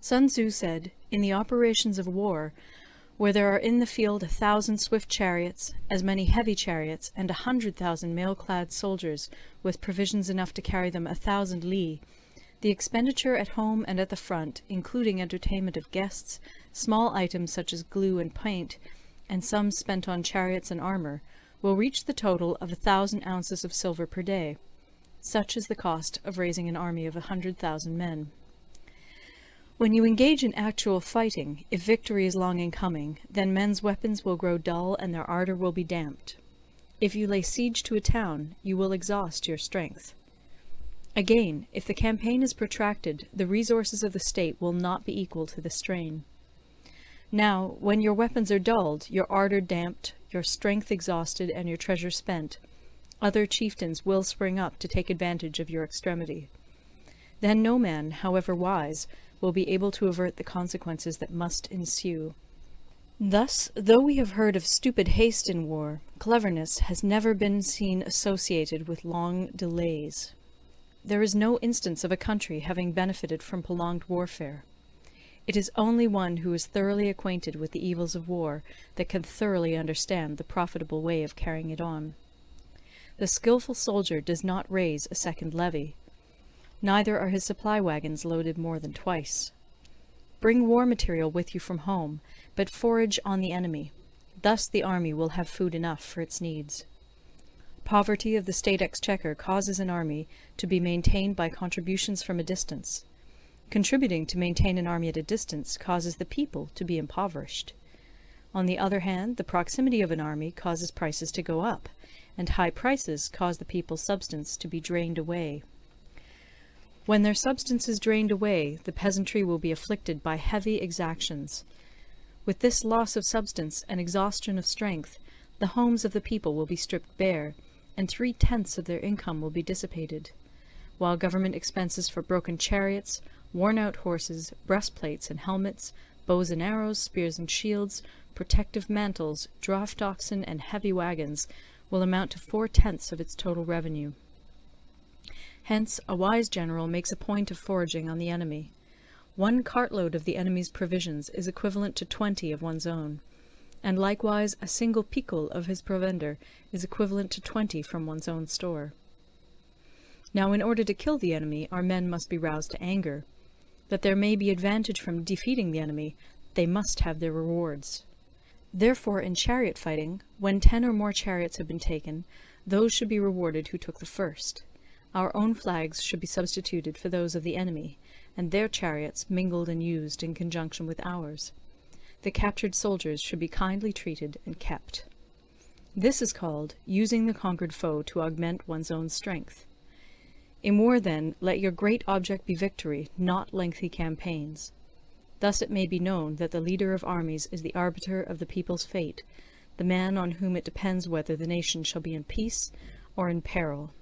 Sun Tzu said, "In the operations of war, where there are in the field 1,000 swift chariots, as many heavy chariots, and 100,000 mail-clad soldiers, with provisions enough to carry them 1,000 li, the expenditure at home and at the front, including entertainment of guests, small items such as glue and paint, and sums spent on chariots and armour, will reach the total of 1,000 ounces of silver per day. Such is the cost of raising an army of 100,000 men." When you engage in actual fighting, if victory is long in coming, then men's weapons will grow dull and their ardour will be damped. If you lay siege to a town, you will exhaust your strength. Again, if the campaign is protracted, the resources of the state will not be equal to the strain. Now, when your weapons are dulled, your ardour damped, your strength exhausted, and your treasure spent, other chieftains will spring up to take advantage of your extremity. Then no man, however wise, will be able to avert the consequences that must ensue. Thus, though we have heard of stupid haste in war, cleverness has never been seen associated with long delays. There is no instance of a country having benefited from prolonged warfare. It is only one who is thoroughly acquainted with the evils of war that can thoroughly understand the profitable way of carrying it on. The skilful soldier does not raise a second levy. Neither are his supply wagons loaded more than twice. Bring war material with you from home, but forage on the enemy. Thus the army will have food enough for its needs. Poverty of the state exchequer causes an army to be maintained by contributions from a distance. Contributing to maintain an army at a distance causes the people to be impoverished. On the other hand, the proximity of an army causes prices to go up, and high prices cause the people's substance to be drained away. When their substance is drained away, the peasantry will be afflicted by heavy exactions. With this loss of substance and exhaustion of strength, the homes of the people will be stripped bare, and 3/10 of their income will be dissipated, while government expenses for broken chariots, worn-out horses, breastplates and helmets, bows and arrows, spears and shields, protective mantles, draught oxen, and heavy wagons will amount to 4/10 of its total revenue. Hence, a wise general makes a point of foraging on the enemy. 1 cartload of the enemy's provisions is equivalent to 20 of one's own, and likewise a single picul of his provender is equivalent to 20 from one's own store. Now, in order to kill the enemy, our men must be roused to anger. That there may be advantage from defeating the enemy, they must have their rewards. Therefore, in chariot fighting, when 10 or more chariots have been taken, those should be rewarded who took the first. Our own flags should be substituted for those of the enemy, and their chariots mingled and used in conjunction with ours. The captured soldiers should be kindly treated and kept. This is called using the conquered foe to augment one's own strength. In war, then, let your great object be victory, not lengthy campaigns. Thus it may be known that the leader of armies is the arbiter of the people's fate, the man on whom it depends whether the nation shall be in peace or in peril.